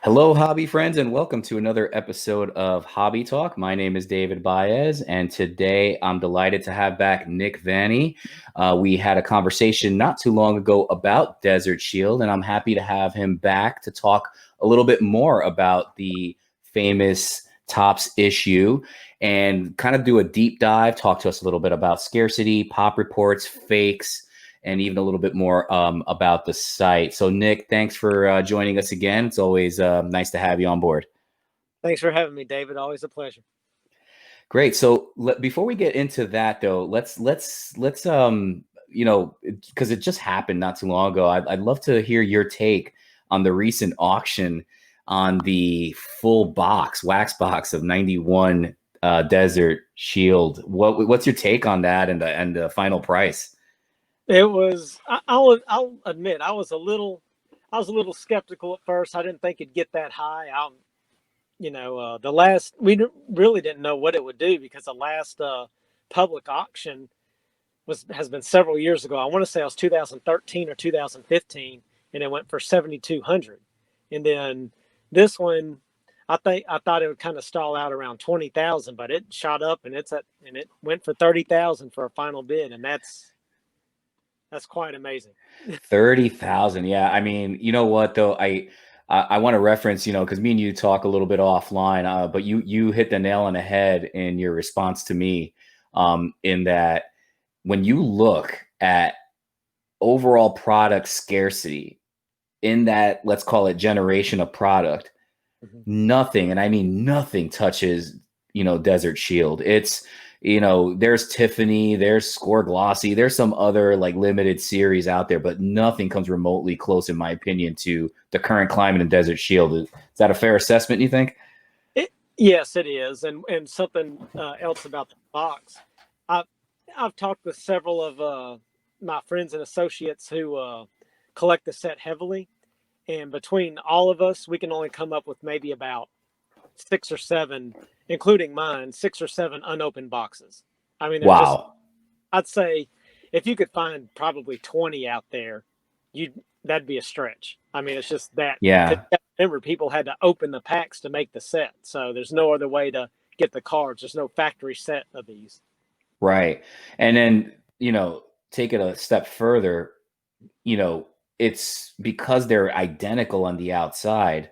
Hello, hobby friends, and welcome to another episode of Hobby Talk. My name is David Baez, and today I'm delighted to have back Nick Vanni. We had a conversation not too long ago about Desert Shield, and I'm happy to have him back to talk a little bit more about the famous Topps issue and kind of do a deep dive, talk to us a little bit about scarcity, pop reports, fakes, and even a little bit more about the site. So, Nick, thanks for joining us again. It's always nice to have you on board. Thanks for having me, David. Always a pleasure. Great. So, before we get into that, though, let's because it just happened not too long ago. I'd love to hear your take on the recent auction on the full box, wax box of 91 Desert Shield. What's your take on that and the final price? It was. I'll admit I was a little skeptical at first. I didn't think it'd get that high. The last really didn't know what it would do because the last public auction has been several years ago. I want to say it was 2013 or 2015, and it went for 7,200. And then this one, I thought it would kind of stall out around 20,000, but it shot up and it went for 30,000 for a final bid, and that's quite amazing. 30,000. Yeah. I mean, you know what though? I want to reference, because me and you talk a little bit offline, but you hit the nail on the head in your response to me, in that when you look at overall product scarcity in that, let's call it generation of product, Mhm. nothing, and I mean nothing touches, Desert Shield. There's Tiffany, there's Score Glossy, there's some other like limited series out there, but nothing comes remotely close, in my opinion, to the current climate in Desert Shield. Is that a fair assessment, you think? Yes, it is, and something else about the box. I've I've talked with several of my friends and associates who collect the set heavily, and between all of us, we can only come up with maybe about six or seven, including mine, six or seven unopened boxes. I mean, there's just Wow. I'd say if you could find probably 20 out there, you that'd be a stretch. I mean, it's just that because Yeah. remember people had to open the packs to make the set, so there's no other way to get the cards. There's no factory set of these. Right. And then, take it a step further, you know, it's because they're identical on the outside,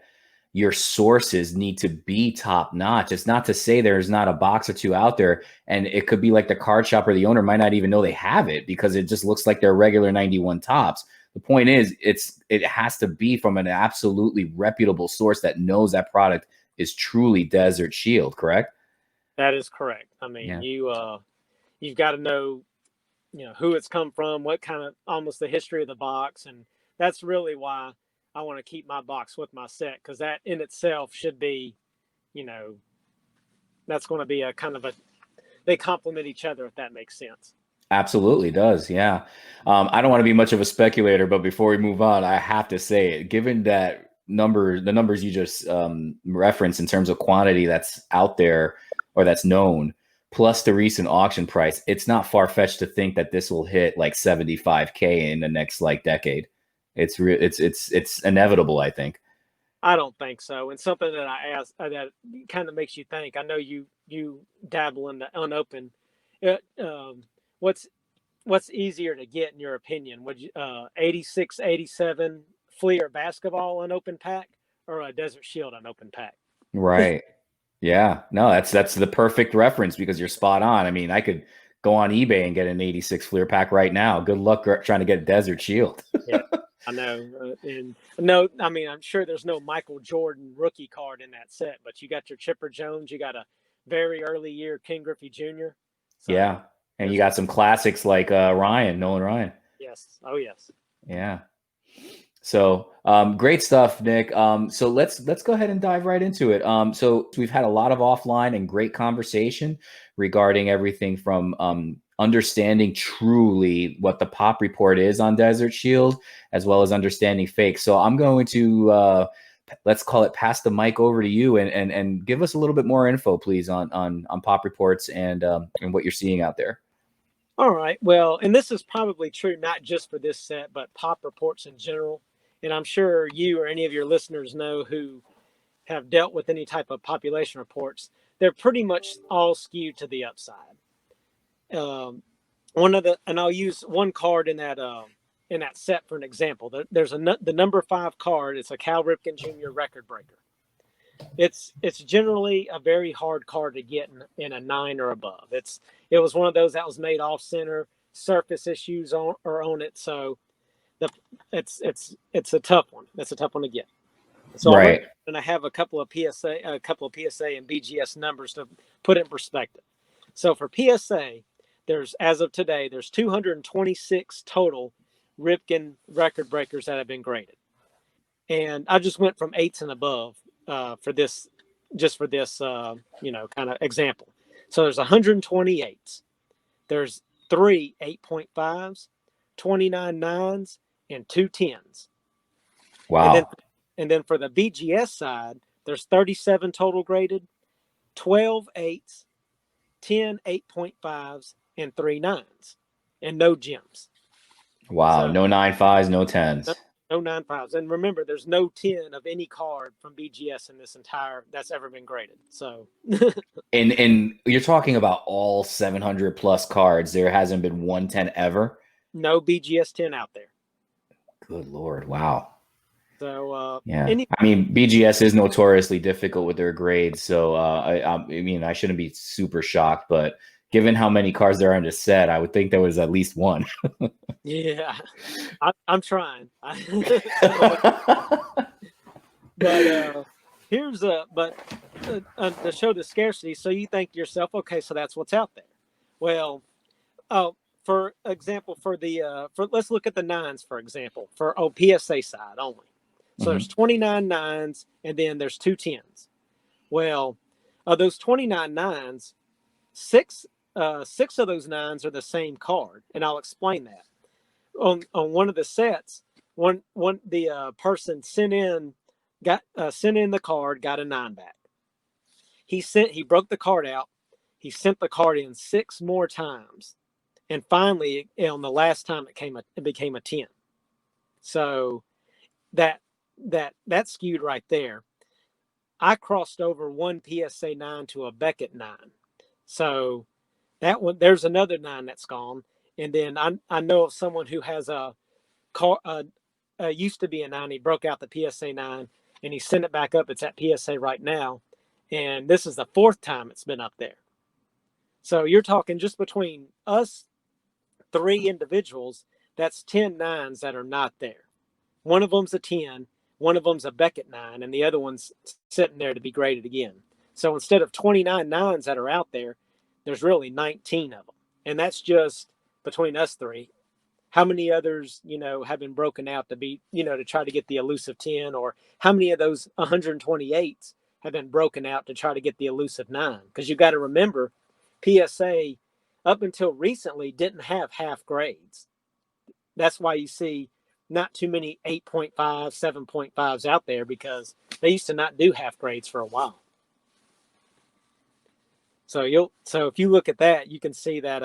your sources need to be top notch. It's not to say there's not a box or two out there, and it could be like the card shop or the owner might not even know they have it because it just looks like they're regular 91 tops. The point is, it has to be from an absolutely reputable source that knows that product is truly Desert Shield, correct? That is correct. I mean, Yeah. you've got to know who it's come from, what kind of almost the history of the box, and that's really why I want to keep my box with my set because that in itself should be, you know, that's going to be a kind of a they complement each other if that makes sense. Absolutely does. Yeah. I don't want to be much of a speculator, but before we move on, I have to say it. Given that the numbers you just referenced in terms of quantity that's out there or that's known, plus the recent auction price, it's not far fetched to think that this will hit like 75K in the next like decade. It's inevitable, I think. I don't think so. And something that I asked that kind of makes you think. I know you dabble in the unopened. Uh, um, what's what's easier to get in your opinion? Would you 86, 87 Fleer basketball unopened pack or a Desert Shield unopened pack? Right. Yeah, no, that's the perfect reference because you're spot on. I mean, I could go on eBay and get an 86 Fleer pack right now. Good luck trying to get Desert Shield. Yeah, I know. And no, I mean, I'm sure there's no Michael Jordan rookie card in that set, but you got your Chipper Jones, you got a very early year King Griffey Jr. So Yeah, and you there's got some classics like Nolan Ryan. yes, oh yes. Yeah. So great stuff, Nick. So let's go ahead and dive right into it. So we've had a lot of offline and great conversation regarding everything from understanding truly what the pop report is on Desert Shield, as well as understanding fake. So I'm going to let's call it pass the mic over to you and give us a little bit more info, please, on pop reports and what you're seeing out there. All right. Well, and this is probably true not just for this set, but pop reports in general. And I'm sure you or any of your listeners know who have dealt with any type of population reports, they're pretty much all skewed to the upside. And I'll use one card in that set for an example. There's the number 5 card. It's a Cal Ripken Jr. record breaker. It's generally a very hard card to get in a 9 or above. It was one of those that was made off center, surface issues are on it, so it's a tough one. It's a tough one to get. So right. and I have a couple of PSA and BGS numbers to put in perspective. So for PSA, as of today, there's 226 total Ripken record breakers that have been graded. And I just went from 8s and above for this kind of example. So there's 128s. There's 3 8.5s, 29 9s, and 2 10s. Wow. And then for the BGS side, there's 37 total graded, 12 8s, 10 8.5s, and 3 9s, and no gems. Wow. So, no 9.5s, no 10s. No 9.5s. And remember, there's no 10 of any card from BGS in this entire that's ever been graded. So and you're talking about all 700 plus cards. There hasn't been one 10 ever. No BGS 10 out there. Good Lord. Wow. So yeah, I mean, BGS is notoriously difficult with their grades. So I mean, I shouldn't be super shocked, but given how many cards there are in the set, I would think there was at least one. Yeah, I'm trying. But here's to show the scarcity. So you think to yourself, okay, so that's what's out there. Well, for example, let's look at the 9s, for example, for PSA side only. So there's 29 9s, and then there's 2 10s. Well, of those 29 9s, six of those 9s are the same card, and I'll explain that. On one of the sets, the person sent in the card, got a 9 back. He broke the card out. He sent the card in 6 more times, and finally, on the last time, it became a 10. So that skewed right there. I crossed over one PSA 9 to a Beckett 9. So that one, there's another 9 that's gone. And then I know of someone who has used to be a 9. He broke out the PSA 9 and he sent it back up. It's at PSA right now. And this is the 4th time it's been up there. So you're talking just between us 3 individuals, that's 10 9s that are not there. One of them's a 10. One of them's a Beckett 9, and the other one's sitting there to be graded again. So instead of 29 9s that are out there, there's really 19 of them. And that's just between us 3. How many others, have been broken out to be, to try to get the elusive 10, or how many of those 128s have been broken out to try to get the elusive 9? Because you've got to remember, PSA up until recently didn't have half grades. That's why you see not too many 8.5, 7.5s out there, because they used to not do half grades for a while. So if you look at that, you can see that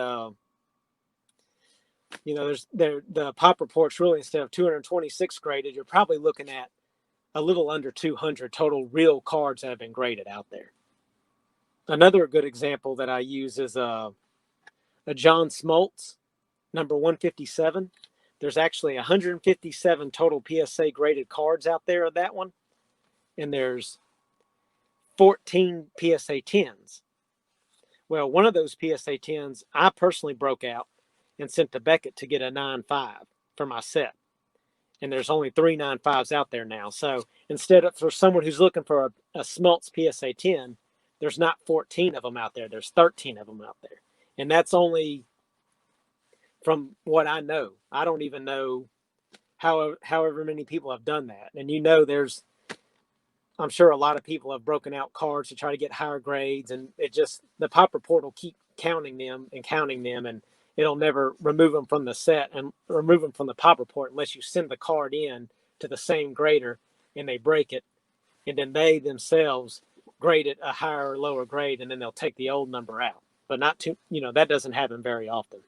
the pop reports really, instead of 226 graded, you're probably looking at a little under 200 total real cards that have been graded out there. Another good example that I use is a John Smoltz, number 157. There's actually 157 total PSA graded cards out there of that one. And there's 14 PSA 10s. Well, one of those PSA 10s, I personally broke out and sent to Beckett to get a 9.5 for my set. And there's only 3 9.5s out there now. So instead of, for someone who's looking for a Smoltz PSA 10, there's not 14 of them out there. There's 13 of them out there. And that's only from what I know. I don't even know however many people have done that. And I'm sure a lot of people have broken out cards to try to get higher grades, and the pop report will keep counting them, and it'll never remove them from the set and remove them from the pop report unless you send the card in to the same grader and they break it, and then they themselves grade it a higher or lower grade, and then they'll take the old number out. But that doesn't happen very often.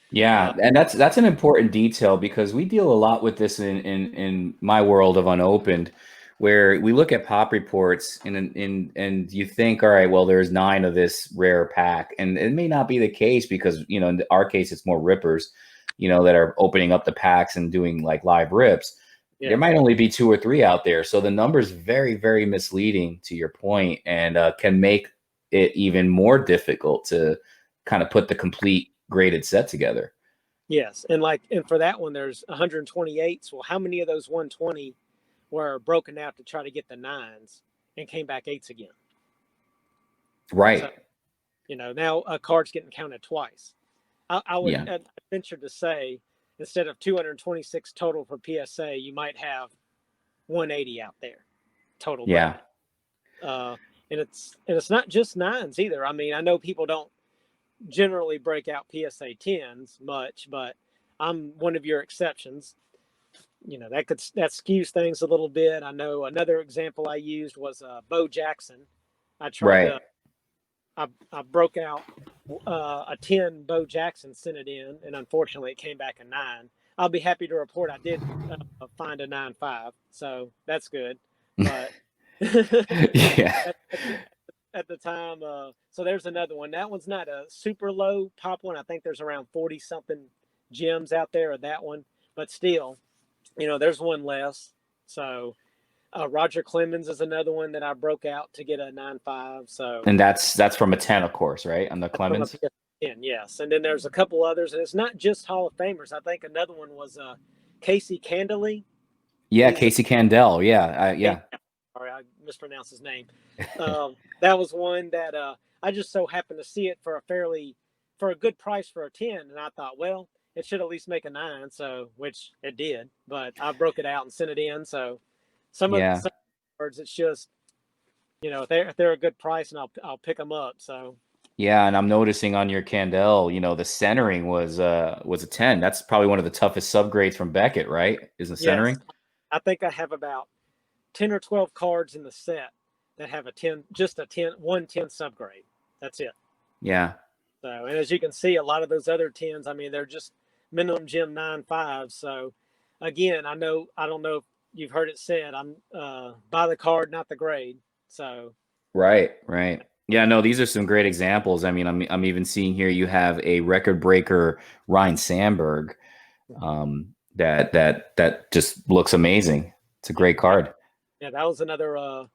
Yeah, and that's an important detail, because we deal a lot with this in my world of unopened, where we look at pop reports and you think, all right, well, there's 9 of this rare pack, and it may not be the case because, you know, in our case, it's more rippers, you know, that are opening up the packs and doing like live rips. Yeah. There might only be 2 or 3 out there. So the number's very, very misleading to your point, and can make it even more difficult to kind of put the complete graded set together. Yes. And for that one, there's 128. Well, how many of those 120 were broken out to try to get the 9s and came back 8s again? Right. So, you know, now a card's getting counted twice. I would venture to say, instead of 226 total for PSA, you might have 180 out there total. Yeah. And it's not just 9s either. I mean, I know people don't generally break out PSA 10s much, but I'm one of your exceptions. You know, that skews things a little bit. I know another example I used was Bo Jackson. I tried to I broke out a 10 Bo Jackson, sent it in, and unfortunately it came back a 9. I'll be happy to report I did find a 9.5, so that's good. But yeah, at the time, so there's another one. That one's not a super low pop one. I think there's around 40 something gems out there of that one, but still, you know, there's one less. So Roger Clemens is another one that I broke out to get a 9.5. So, and that's from a 10, of course, right? On the Clemens. 10, yes. And then there's a couple others, and it's not just Hall of Famers. I think another one was Casey Candley. Yeah, Casey Candell. Yeah. Sorry, I mispronounced his name. That was one that I just so happened to see it for a good price for a 10, and I thought, well, it should at least make a 9. So, which it did, but I broke it out and sent it in. So, some cards, it's just, you know, if they're a good price, and I'll pick them up. So. Yeah, and I'm noticing on your Candell, you know, the centering was a 10. That's probably one of the toughest subgrades from Beckett, right? Is the centering? Yes. I think I have about 10 or 12 cards in the set that have a 10, just a 10, 1/10 subgrade. That's it. Yeah. So, and as you can see, a lot of those other 10s, I mean, they're just minimum gem 9.5. So, again, I don't know if you've heard it said, I'm buy the card, not the grade. So. Right. Yeah, no, these are some great examples. I mean, I'm even seeing here you have a record breaker, Ryan Sandberg, that just looks amazing. It's a great card. Yeah, that was another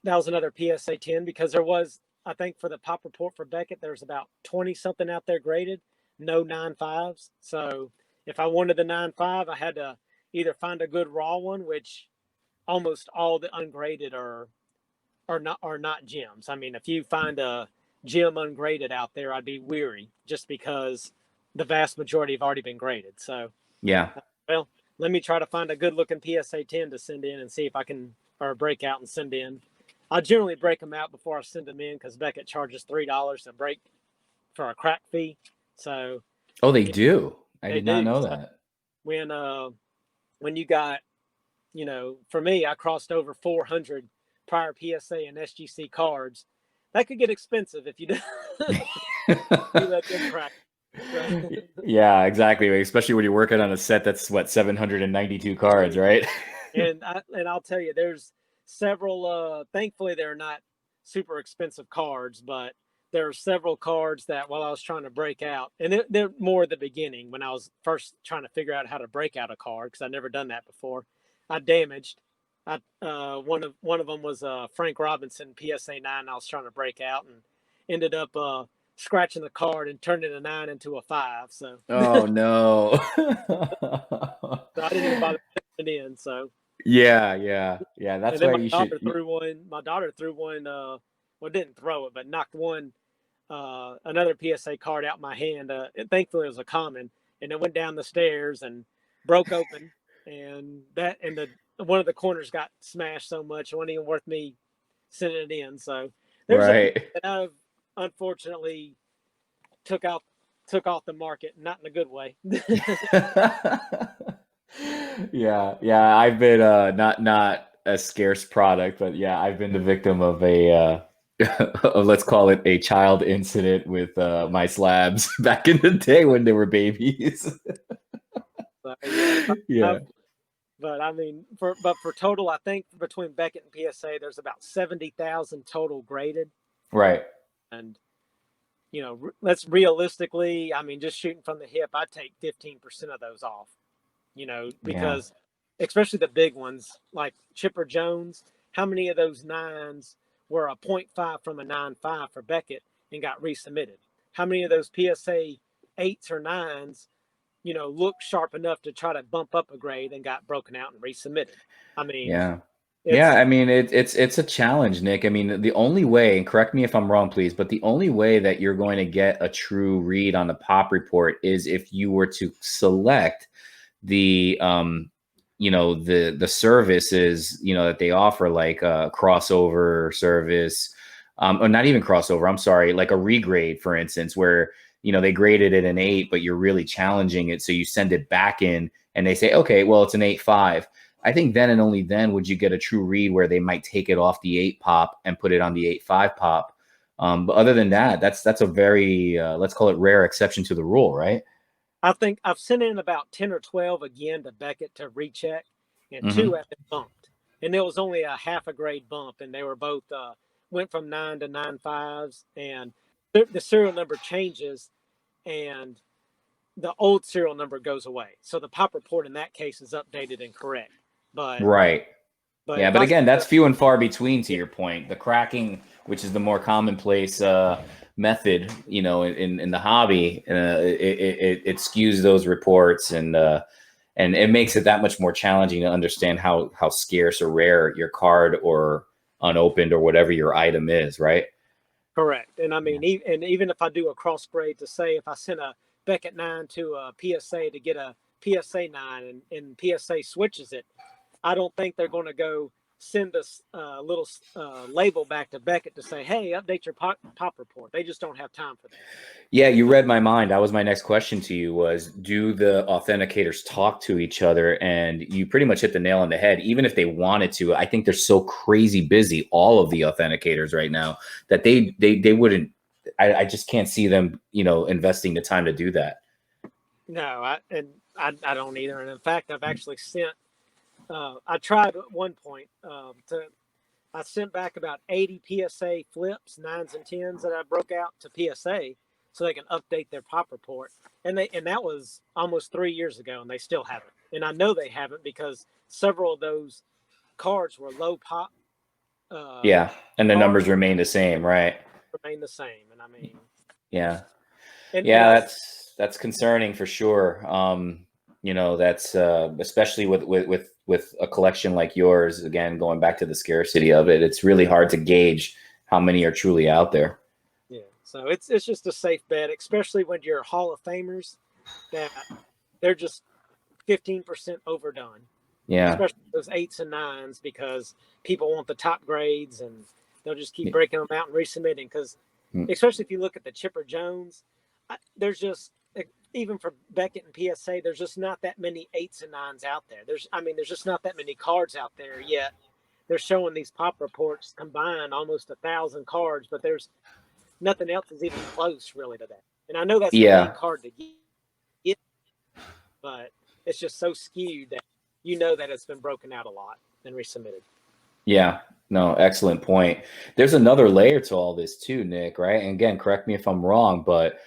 PSA 10, because there was, I think, for the pop report for Beckett, there's about 20 something out there graded, no 9.5s. So if I wanted the 9.5, I had to either find a good raw one, which almost all the ungraded are not gems. I mean, if you find a gem ungraded out there, I'd be weary, just because the vast majority have already been graded. So yeah. Well, let me try to find a good looking PSA 10 to send in and see if I can, or break out and send in. I generally break them out before I send them in, because Beckett charges $3 to break for a crack fee. So. Oh, they do. I did not know that. When you got, you know, for me, I crossed over 400 prior PSA and SGC cards. That could get expensive if you do let them crack. Yeah, exactly. Especially when you're working on a set that's 792 cards, right? and I'll tell you, there's several. Thankfully, they're not super expensive cards, but there are several cards that, while I was trying to break out, and they're more at the beginning when I was first trying to figure out how to break out a card, because I'd never done that before. I damaged. One of them was Frank Robinson PSA 9. I was trying to break out and ended up scratching the card and turning a 9 into a 5. So. Oh no. So I didn't even bother putting it in. So. Yeah. That's why you should. My daughter threw one. Well, didn't throw it, but knocked one. Another PSA card out my hand. Thankfully, it was a common, and it went down the stairs and broke open, and one of the corners got smashed so much it wasn't even worth me sending it in. So there's a that I've unfortunately took off the market, not in a good way. Yeah. I've been not a scarce product, but yeah, I've been the victim of a let's call it a child incident with my slabs back in the day when they were babies. Yeah. But I mean, for total, I think between Beckett and PSA, there's about 70,000 total graded. Right. And let's realistically, I mean, just shooting from the hip, I'd take 15% of those off. Yeah. Because especially the big ones like Chipper Jones, how many of those nines were a 0.5 from a 9.5 for Beckett and got resubmitted? How many of those PSA 8s or 9s, looked sharp enough to try to bump up a grade and got broken out and resubmitted? I mean, Yeah. Yeah, I mean it's a challenge, Nick. I mean, the only way, and correct me if I'm wrong, please, but the only way that you're going to get a true read on the pop report is if you were to select the the services that they offer, like a crossover service, or not even crossover, I'm sorry, like a regrade, for instance, where they graded it an 8, but you're really challenging it, so you send it back in and they say, okay, well, it's an 8.5. I think then and only then would you get a true read where they might take it off the 8 pop and put it on the 8.5 pop. But other than that, that's a very let's call it rare exception to the rule, right? I think I've sent in about 10 or 12 again to Beckett to recheck, and Mm-hmm. 2 have been bumped. And it was only a half a grade bump, and they were both went from 9 to 9.5s, and the serial number changes, and the old serial number goes away. So the pop report in that case is updated and correct. But Right. but Yeah, if but I again, that's few and far between, to yeah, your point. The cracking, which is the more commonplace method, in the hobby, it skews those reports, and it makes it that much more challenging to understand how scarce or rare your card or unopened or whatever your item is, right? correct. And I Yeah. mean, even if I do a cross grade to say if I send a Beckett 9 to a PSA to get a PSA 9 and PSA switches it, I don't think they're going to go send us a little label back to Beckett to say, hey, update your pop report. They just don't have time for that. Yeah, you read my mind. That was my next question to you was, do the authenticators talk to each other? And you pretty much hit the nail on the head. Even if they wanted to, I think they're so crazy busy, all of the authenticators right now, that they wouldn't, I just can't see them, investing the time to do that. No, I don't either. And in fact, I've actually sent, I tried at one point I sent back about 80 PSA flips, 9s and 10s that I broke out to PSA so they can update their pop report. And that was almost 3 years ago, and they still haven't. And I know they haven't because several of those cards were low pop Yeah. And the cards numbers remain the same, right? remain the same. And I mean, Yeah. and Yeah, I that's concerning for sure. That's especially with a collection like yours. Again, going back to the scarcity of it, it's really hard to gauge how many are truly out there. yeah. So it's just a safe bet, especially when you're Hall of Famers that they're just 15% overdone, Yeah, especially those 8s and 9s, because people want the top grades and they'll just keep breaking them out and resubmitting. Because Mm, especially if you look at the Chipper Jones, there's just even for Beckett and PSA, there's just not that many 8s and 9s out there. There's just not that many cards out there yet. They're showing these pop reports combined almost 1,000 cards, but there's nothing else is even close really to that. And I know that's the main yeah, card to get, but it's just so skewed that that it's been broken out a lot and resubmitted. yeah. No, excellent point. There's another layer to all this too, Nick. Right? And again, correct me if I'm wrong, but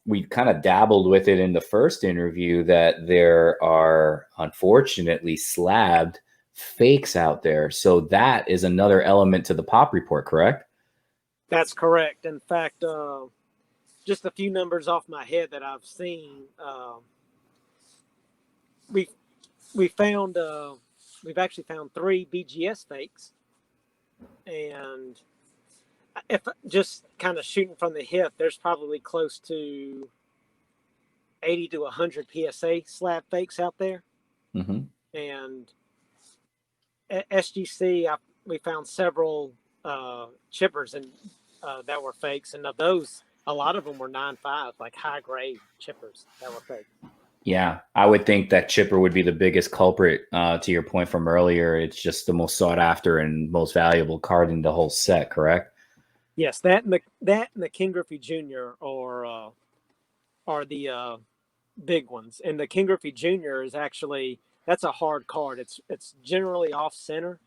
we kind of dabbled with it in the first interview that there are unfortunately slabbed fakes out there. So that is another element to the pop report, correct? That's correct. In fact, just a few numbers off my head that I've seen. We we found we've actually found 3 BGS fakes, and if just kind of shooting from the hip, there's probably close to 80 to 100 PSA slab fakes out there. Mm-hmm. And at SGC, we found several chippers and that were fakes, and of those, a lot of them were 9.5, like high grade chippers that were fake. Yeah, I would think that chipper would be the biggest culprit. To your point from earlier, it's just the most sought after and most valuable card in the whole set, correct? Yes, that and the King Griffey Jr. are the big ones, and the King Griffey Jr. is actually that's a hard card. It's generally off center,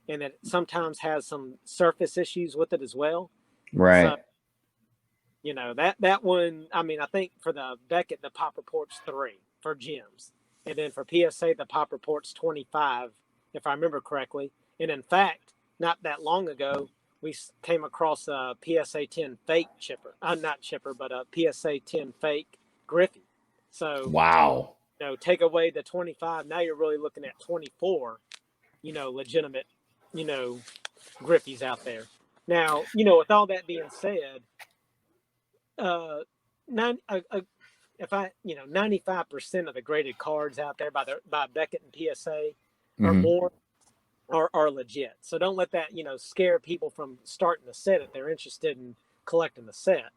and it sometimes has some surface issues with it as well. So Right. that one. I mean, I think for the Beckett, the pop report's 3 for gems, and then for PSA, the pop report's 25, if I remember correctly. And in fact, not that long ago, we came across a PSA 10 fake chipper. Not chipper, but a PSA 10 fake Griffey. So Wow. take away the 25. Now you're really looking at 24. Legitimate. You know, Griffies out there. Now, with all that being said, uh, nine, if I, 95% of the graded cards out there by Beckett and PSA or Mm-hmm. more are legit. So don't let that, scare people from starting the set if they're interested in collecting the set.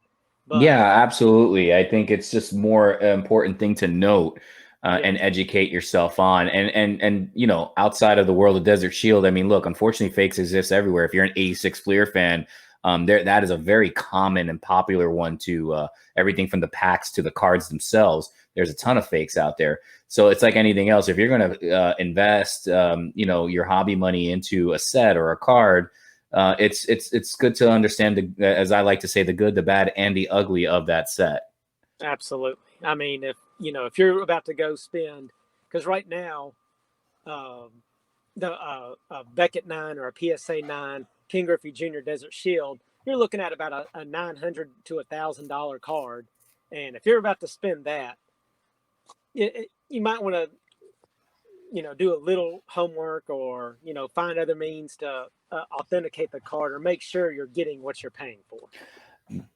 But Yeah, absolutely. I think it's just more important thing to note yeah, and educate yourself on. And outside of the world of Desert Shield, I mean, look, unfortunately, fakes exist everywhere. If you're an 86 Fleer fan, that is a very common and popular one to everything from the packs to the cards themselves. There's a ton of fakes out there. So it's like anything else. If you're going to invest, your hobby money into a set or a card, it's good to understand as I like to say, the good, the bad, and the ugly of that set. absolutely. I mean, if you're about to go spend, because right now, um, the Beckett 9 or a PSA 9 King Griffey Jr. Desert Shield, you're looking at about a $900 to $1,000 card, and if you're about to spend that, you might want to do a little homework, or find other means to authenticate the card, or make sure you're getting what you're paying for.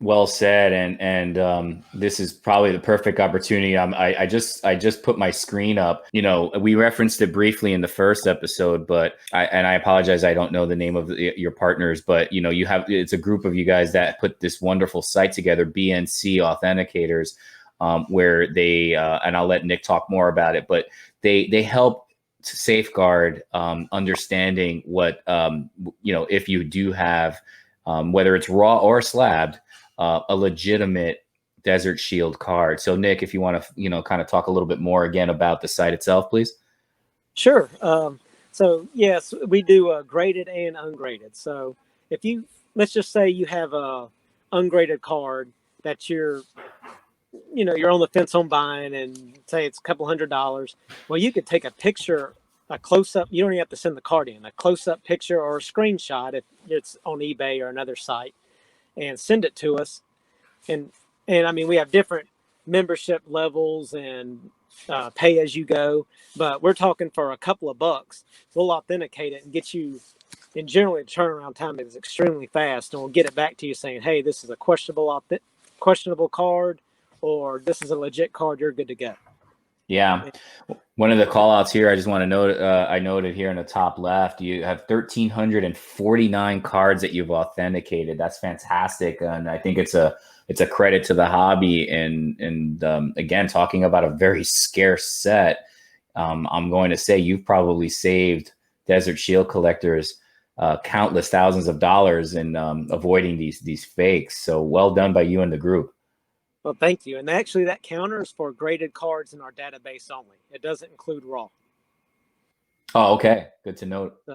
Well said, and this is probably the perfect opportunity. I just put my screen up. We referenced it briefly in the first episode, but I apologize. I don't know the name of your partners, but it's a group of you guys that put this wonderful site together, BNC Authenticators, where they and I'll let Nick talk more about it, but they help to safeguard understanding what if you do have whether it's raw or slabbed, a legitimate Desert Shield card. So Nick, if you want to, kind of talk a little bit more again about the site itself, please. Sure. So yes, we do graded and ungraded. So let's just say you have a ungraded card that you're on the fence on buying, and say it's a couple $100. Well, you could take a picture, a close up. You don't even have to send the card in. A close up picture or a screenshot if it's on eBay or another site, and send it to us. And I mean, we have different membership levels and pay as you go, but we're talking for a couple of bucks. We'll authenticate it and get you. And generally, the turnaround time is extremely fast, and we'll get it back to you saying, "Hey, this is a questionable card, or this is a legit card. You're good to go." Yeah. One of the call outs here, I just want to note, I noted here in the top left, you have 1,349 cards that you've authenticated. That's fantastic. And I think it's a credit to the hobby. And again, talking about a very scarce set, I'm going to say you've probably saved Desert Shield collectors countless thousands of dollars in avoiding these fakes. So well done by you and the group. Well, thank you. And actually, that counters for graded cards in our database only. It doesn't include raw. Oh, okay. Good to note. So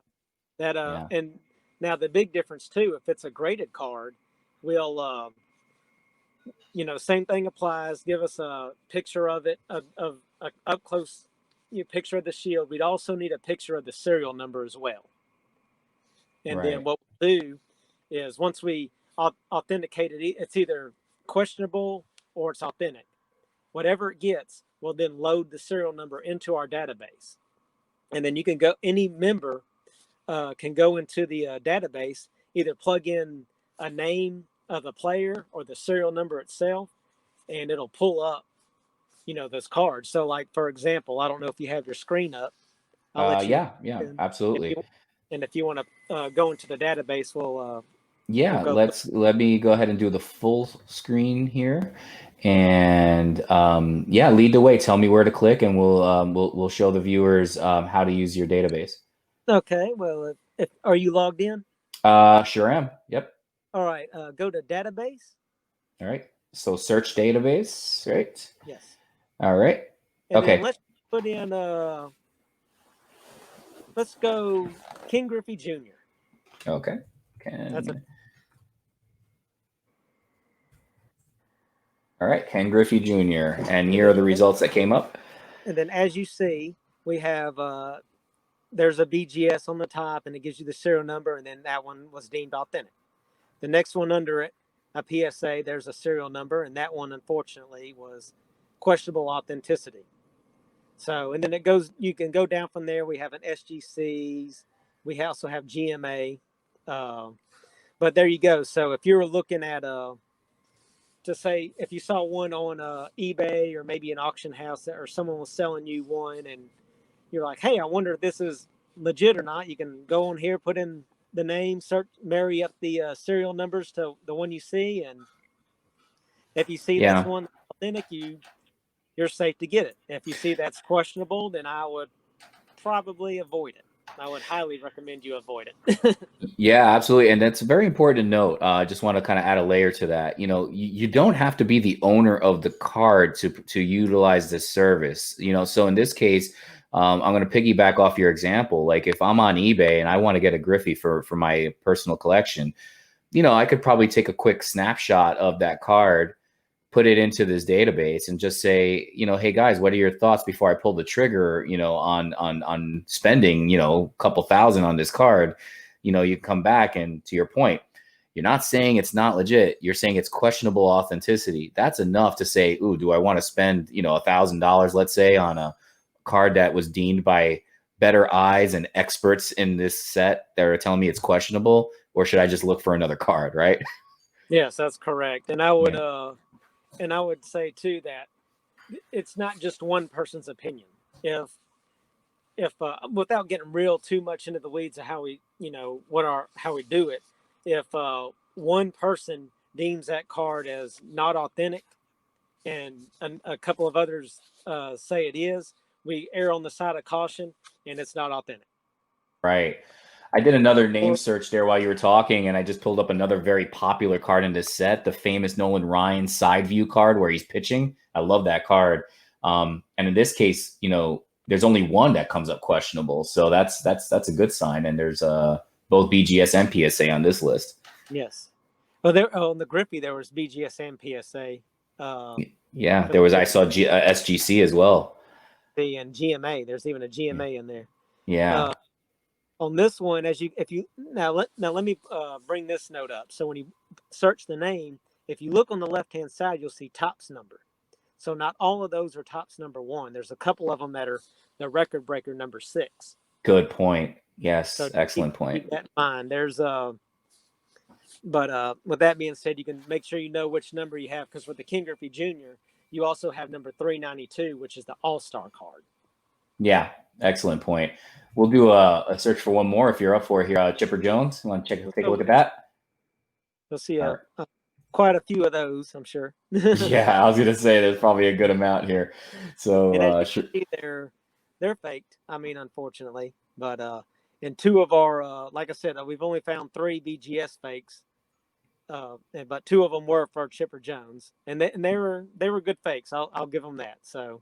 that Yeah. and now the big difference too, if it's a graded card, we'll same thing applies. Give us a picture of it, of a up close picture of the shield. We'd also need a picture of the serial number as well. And then Right. what we'll do is, once we authenticate it, it's either questionable or it's authentic. Whatever it gets, we'll then load the serial number into our database. And then any member can go into the database, either plug in a name of the player or the serial number itself, and it'll pull up, those cards. So, like, for example, I don't know if you have your screen up. I'll let you. Yeah, If absolutely. you and if you want to go into the database, we'll Yeah, go. let me go ahead and do the full screen here, and yeah, lead the way. Tell me where to click, and we'll show the viewers how to use your database. Okay. Well, are you logged in? Sure am. Yep. All right. Go to database. All right. So search database, right? Yes. All right. And then Okay. let's put in let's go King Griffey Jr. Okay. All right, Ken Griffey Jr. And here are the results that came up. And then as you see, we have there's a BGS on the top, and it gives you the serial number, and then that one was deemed authentic. The next one under it, a PSA, there's a serial number, and that one, unfortunately, was questionable authenticity. So, and then it goes, you can go down from there. We have an SGCs. We also have GMA. But there you go. So if you're looking at, to say, if you saw one on eBay or maybe an auction house, or someone was selling you one and you're like, hey, I wonder if this is legit or not, you can go on here, put in the name, search, marry up the serial numbers to the one you see, and if you see that's one authentic, you're safe to get it. If you see that's questionable, then I would probably avoid it. I would highly recommend you avoid it. Yeah, absolutely. And that's very important to note. I just want to kind of add a layer to that. You know, you don't have to be the owner of the card to utilize this service. You know, so in this case, I'm going to piggyback off your example. Like if I'm on eBay and I want to get a Griffey for my personal collection, you know, I could probably take a quick snapshot of that card, put it into this database, and just say, you know, hey guys, what are your thoughts before I pull the trigger, you know, on spending, you know, a couple thousand on this card. You know, you come back, and to your point, you're not saying it's not legit. You're saying it's questionable authenticity. That's enough to say, ooh, do I want to spend, you know, $1,000, let's say, on a card that was deemed by better eyes and experts in this set that are telling me it's questionable, or should I just look for another card, right? Yes, that's correct. And I would say too that it's not just one person's opinion. If without getting real too much into the weeds of how we, you know, how we do it, if one person deems that card as not authentic and a couple of others say it is, we err on the side of caution, and it's not authentic. Right. I did another name search there while you were talking, and I just pulled up another very popular card in this set, the famous Nolan Ryan side view card where he's pitching. I love that card. And in this case, you know, there's only one that comes up questionable. So that's a good sign. And there's both BGS and PSA on this list. Yes. Well, there on the Griffey, there was BGS and PSA. Yeah, there was, I saw SGC as well. And GMA. There's even a GMA in there. Yeah. On this one, let me bring this note up. So when you search the name, if you look on the left-hand side, you'll see Topps number. So not all of those are Topps number 1. There's a couple of them that are the record breaker number 6. Good point. Yes, so excellent point. Keep that in mind. There's but with that being said, you can make sure you know which number you have, because with the King Griffey Jr., you also have number 392, which is the All-Star card. Yeah, excellent point. We'll do a search for one more if you're up for it here. Chipper Jones, you want to take a look at that? We'll see quite a few of those, I'm sure. Yeah, I was gonna say there's probably a good amount here. So they're faked. I mean, unfortunately, but and 2 of our like I said, we've only found 3 BGS fakes, but 2 of them were for Chipper Jones, and they were good fakes. I'll give them that. So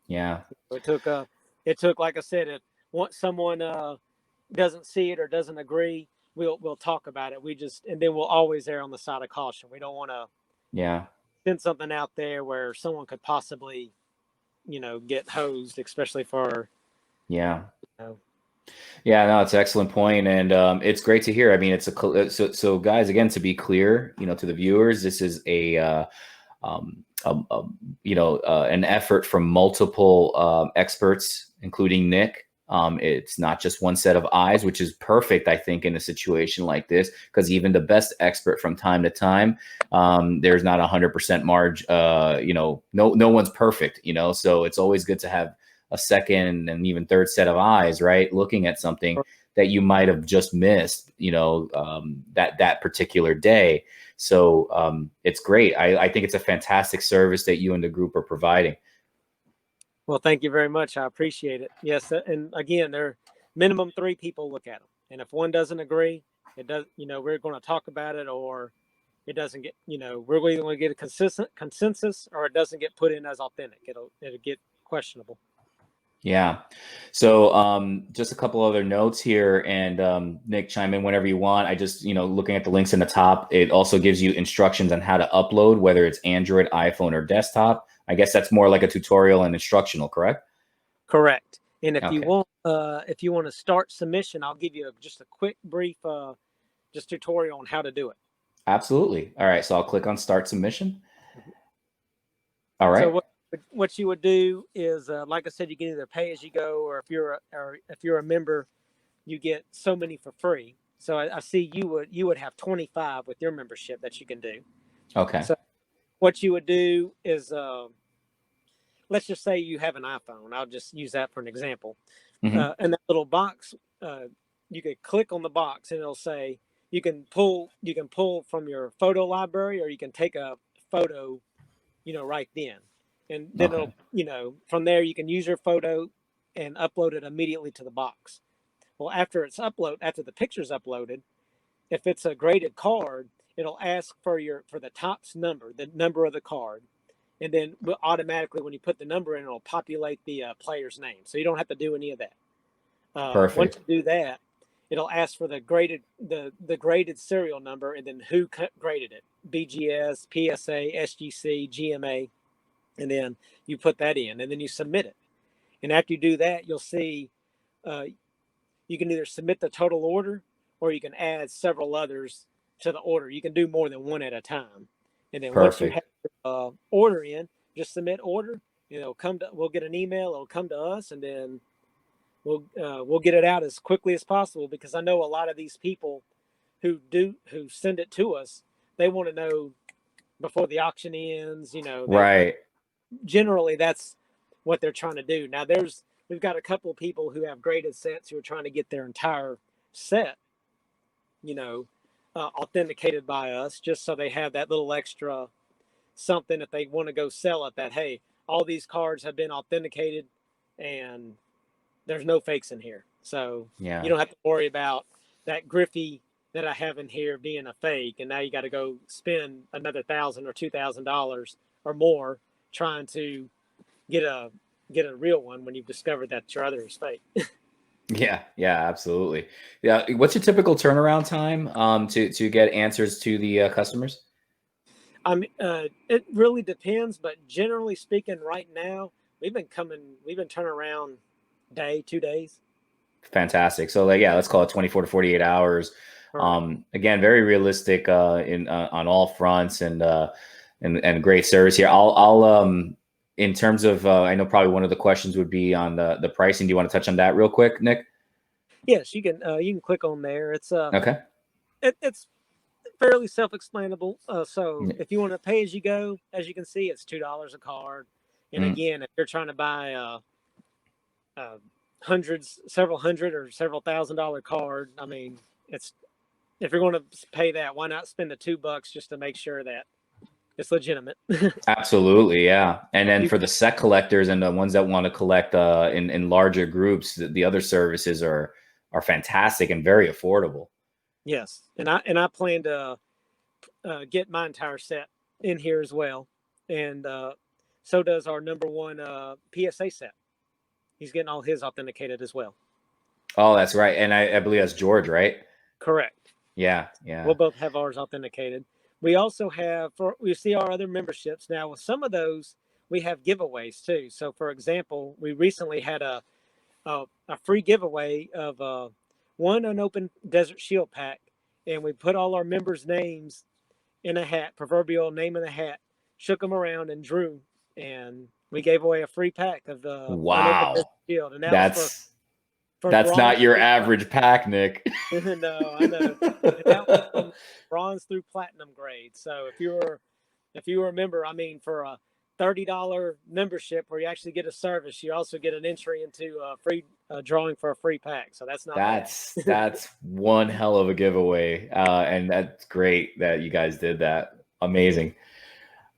yeah, it took like I said, if someone doesn't see it or doesn't agree, we'll talk about it. And then we'll always err on the side of caution. We don't want to send something out there where someone could possibly, you know, get hosed, especially for Yeah, no, it's an excellent point, and it's great to hear. I mean, it's so guys, again, to be clear, you know, to the viewers, this is an effort from multiple experts, including Nick. It's not just one set of eyes, which is perfect, I think, in a situation like this, because even the best expert from time to time, there's not 100% margin. No one's perfect, you know, so it's always good to have a second and even third set of eyes, right, looking at something that you might have just missed, you know, that particular day. So it's great. I think it's a fantastic service that you and the group are providing. Well, thank you very much. I appreciate it. Yes, and again, there are minimum 3 people look at them, and if one doesn't agree, it does. You know, we're going to talk about it, or it doesn't get. You know, we're going to get a consensus, or it doesn't get put in as authentic. It'll get questionable. Yeah. So just a couple other notes here, and Nick, chime in whenever you want. I just, looking at the links in the top, it also gives you instructions on how to upload, whether it's Android, iPhone, or desktop. I guess that's more like a tutorial and instructional, correct? Correct. And if Okay. you want to start submission, I'll give you just a quick, brief, just tutorial on how to do it. Absolutely. All right. So I'll click on Start Submission. Mhm. All So right. what you would do is, like I said, you can either pay as you go, or if you're a member, you get so many for free. So I see you would have 25 with your membership that you can do. Okay. So what you would do is, let's just say you have an iPhone. I'll just use that for an example. Hmm. In that little box, you could click on the box and it'll say you can pull from your photo library, or you can take a photo, right then, and then Okay. it'll, from there you can use your photo and upload it immediately to the box. Well, after the picture's uploaded, if it's a graded card, it'll ask for the top's number, the number of the card, and then automatically when you put the number in, it'll populate the player's name, so you don't have to do any of that. Once Perfect. you do that, it'll ask for the graded serial number, and then who graded it: BGS, PSA, SGC, GMA, and then you put that in, and then you submit it. And after you do that, you'll see, uh, you can either submit the total order, or you can add several others to the order. You can do more than one at a time. And then once you have Perfect. your order in, just submit order. We'll get an email. It'll come to us, and then we'll get it out as quickly as possible, because I know a lot of these people who send it to us, they want to know before the auction ends. They Right. generally that's what they're trying to do. Now we've got a couple of people who have graded sets who are trying to get their entire set, you know, authenticated by us, just so they have that little extra something if they want to go sell it, that hey, all these cards have been authenticated and there's no fakes in here. So you Yeah. don't have to worry about that Griffey that I have in here being a fake, and now you got to go spend another $1,000 or $2,000 or more trying to get a real one when you've discovered that your other is fake. Yeah. Yeah. Absolutely. Yeah. What's your typical turnaround time to get answers to the customers? It really depends, but generally speaking, right now we've been turning around day, 2 days. Fantastic. So like, yeah, let's call it 24 to 48 hours. Correct. Again, very realistic in on all fronts, and great service here. I'll in terms of I know probably one of the questions would be on the pricing. Do you want to touch on that real quick, Nick? Yes, you can click on there. Okay. It's fairly self-explainable. So if you want to pay as you go, as you can see, it's $2 a card. And Mm, again, if you're trying to buy uh, several hundred or several $1,000 card, I mean, it's if you're going to pay that, why not spend the $2 just to make sure that it's legitimate? absolutely, yeah. And then you for the set collectors and the ones that want to collect in larger groups, the other services are fantastic and very affordable. Yes, and I plan to get my entire set in here as well, and so does our number one PSA set. He's getting all his authenticated as well. Oh, that's right. And I believe that's George, right? Correct. Yeah, We'll yeah. both have ours authenticated. We also have, we see our other memberships now. With some of those, we have giveaways too. So, for example, we recently had a free giveaway of one unopened Desert Shield pack, and we put all our members' names in a hat, proverbial name in a hat, shook them around and drew, and we gave away a free pack of the unopened Desert Wow. Shield, and that was That's from that's bronze not your through platinum. average pack, Nick. No, I know, and that was from bronze through platinum grade. So if you were a member, I mean, for a $30 membership where you actually get a service, you also get an entry into a free drawing for a free pack. So that's not bad. That's one hell of a giveaway, and that's great that you guys did that. Amazing.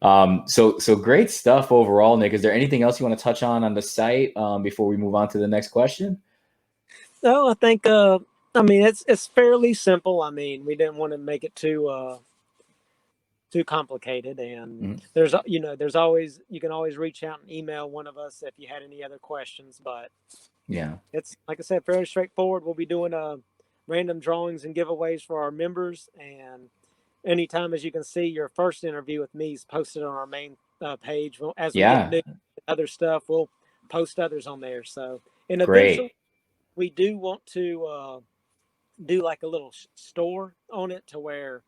So great stuff overall, Nick. Is there anything else you want to touch on the site before we move on to the next question? No, I think I mean it's fairly simple. I mean, we didn't want to make it too too complicated. And Mhm. there's always, you can always reach out and email one of us if you had any other questions. But Yeah. it's, like I said, fairly straightforward. We'll be doing random drawings and giveaways for our members. And anytime, as you can see, your first interview with me is posted on our main page. As we get Yeah. new other stuff, we'll post others on there. So, and eventually Great. we do want to do like a little store on it, to where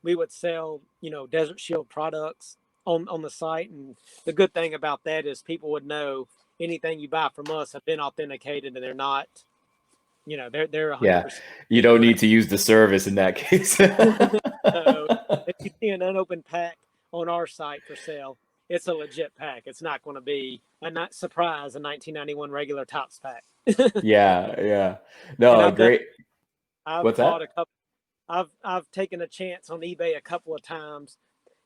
we would sell, Desert Shield products on the site. And the good thing about that is people would know anything you buy from us have been authenticated, and they're not, they're Yeah. 100% You don't need to use the service in that case. So if you see an unopened pack on our site for sale, it's a legit pack. It's not going to be a not surprise, a 1991 regular Tops pack. Yeah. Yeah. And No, great. I've What's bought a that? couple. I've taken a chance on eBay a couple of times,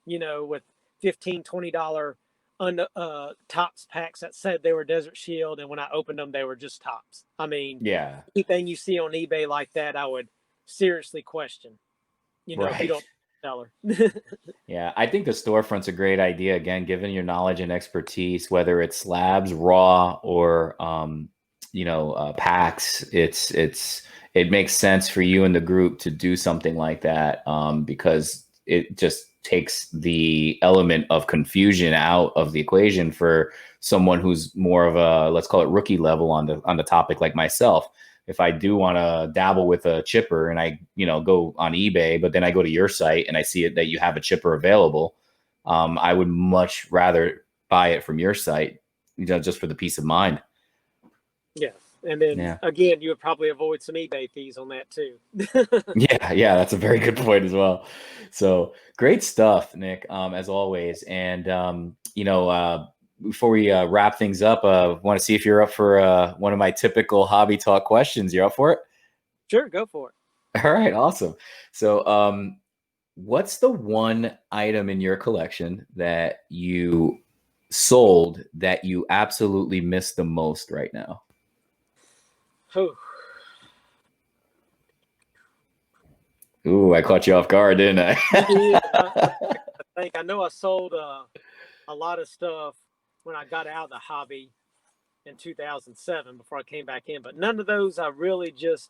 with $15-20 Tops packs that said they were Desert Shield, and when I opened them, they were just Tops. I mean, Yeah. anything you see on eBay like that, I would seriously question. If you don't Right. seller. Yeah, I think the storefront's a great idea. Again, given your knowledge and expertise, whether it's slabs, raw, or packs, it makes sense for you and the group to do something like that, because it just takes the element of confusion out of the equation for someone who's more of a, let's call it, rookie level on the topic, like myself. If I do want to dabble with a chipper and I, go on eBay, but then I go to your site and I see it that you have a chipper available, I would much rather buy it from your site, just for the peace of mind. Yes. And then Yeah. again, you would probably avoid some eBay fees on that too. Yeah, that's a very good point as well. So great stuff, Nick, as always. And before we wrap things up, want to see if you're up for one of my typical hobby talk questions. You're up for it? Sure, go for it. All right, awesome. So, what's the one item in your collection that you sold that you absolutely miss the most right now? Whew. Ooh, I caught you off guard, didn't I? Yeah, I know I sold a lot of stuff when I got out of the hobby in 2007 before I came back in, but none of those I really just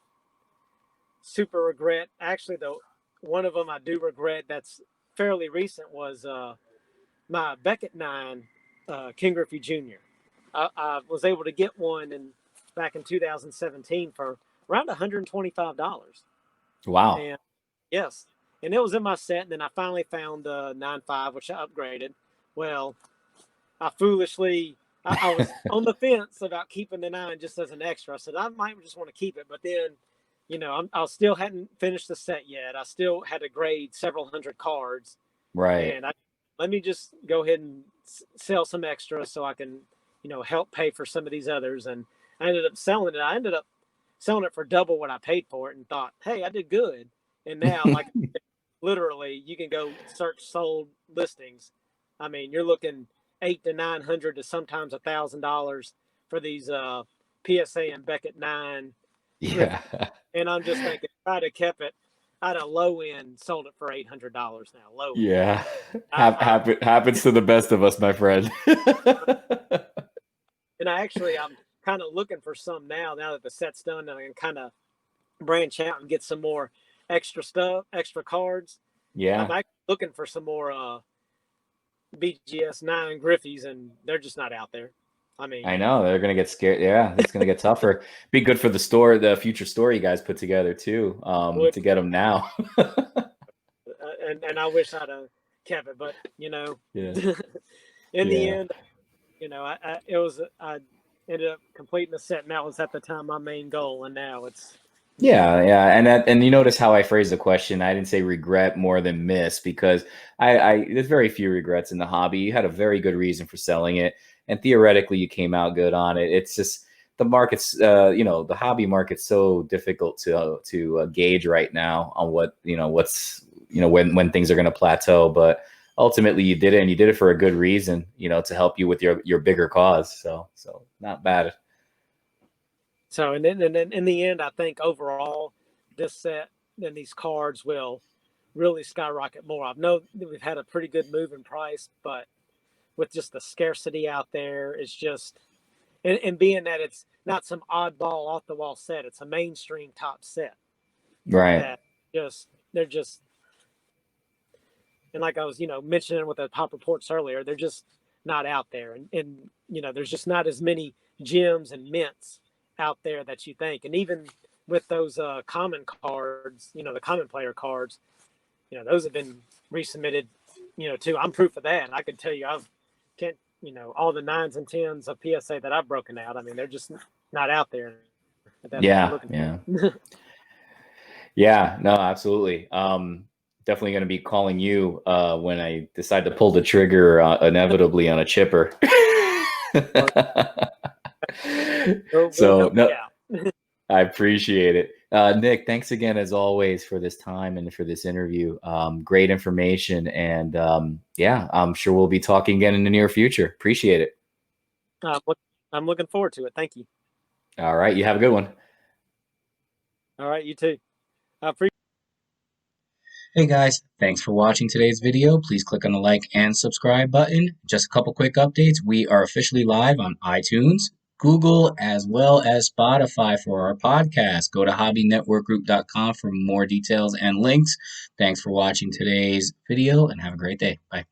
super regret. Actually, though, one of them I do regret that's fairly recent was my Beckett 9 King Griffey Jr. I was able to get one back in 2017 for around $125. Wow. And yes, and it was in my set. And then I finally found the 9.5, which I upgraded. Well, I foolishly, I was on the fence about keeping the 9 just as an extra. I said I might just want to keep it, but then, I still hadn't finished the set yet. I still had to grade several hundred cards, Right. and let me just go ahead and sell some extras so I can, help pay for some of these others. And I ended up selling it. I ended up selling it for double what I paid for it, and thought, hey, I did good. And now, like, literally, you can go search sold listings. I mean, you're looking 800 to 900 to sometimes $1,000 for these PSA and Beckett 9 Yeah. Griffin. And I'm just thinking, if I'd have kept it, I'd have low end sold it for $800 now. Low end. Yeah. I Happens to the best of us, my friend. and I'm kind of looking for some now that the set's done, and I can kind of branch out and get some more extra stuff, extra cards. I'm Yeah. actually looking for some more BGS 9 Griffies, and they're just not out there. I mean, I know they're gonna get scared. Yeah, it's gonna get tougher. Be good for the future store you guys put together too, would to get them now. and I wish I'd have kept it, but Yeah, in the yeah, end, I ended up completing the set, and that was at the time my main goal, and now it's yeah. And you notice how I phrased the question. I didn't say regret more than miss, because I there's very few regrets in the hobby. You had a very good reason for selling it, and theoretically you came out good on it. It's just the market's the hobby market's so difficult to gauge right now on what's when things are going to plateau. But ultimately you did it, and you did it for a good reason, to help you with your bigger cause. So not bad. so. And then in the end, I think overall, this set and these cards will really skyrocket more. I know that we've had a pretty good move in price, but with just the scarcity out there, it's just and being that it's not some oddball off the wall set, it's a mainstream top set Right. that they're just and like I was mentioning with the pop reports earlier, they're just not out there, and there's just not as many gems and mints out there that you think, and even with those common cards, the common player cards, those have been resubmitted, too. I'm proof of that. I can tell you, I've can't, all the 9s and 10s of PSA that I've broken out. I mean, they're just not out there that I'm Yeah. looking Yeah. for. Yeah. No, absolutely. Definitely going to be calling you when I decide to pull the trigger inevitably on a chipper. We'll So help you no, out. I appreciate it. Nick, thanks again as always for this time and for this interview. Great information. And yeah, I'm sure we'll be talking again in the near future. Appreciate it. I'm looking forward to it. Thank you. All right. You have a good one. All right, you too. I appreciate. Hey guys, thanks for watching today's video. Please click on the like and subscribe button. Just a couple quick updates. We are officially live on iTunes, Google, as well as Spotify for our podcast. Go to hobbynetworkgroup.com for more details and links. Thanks for watching today's video and have a great day. Bye.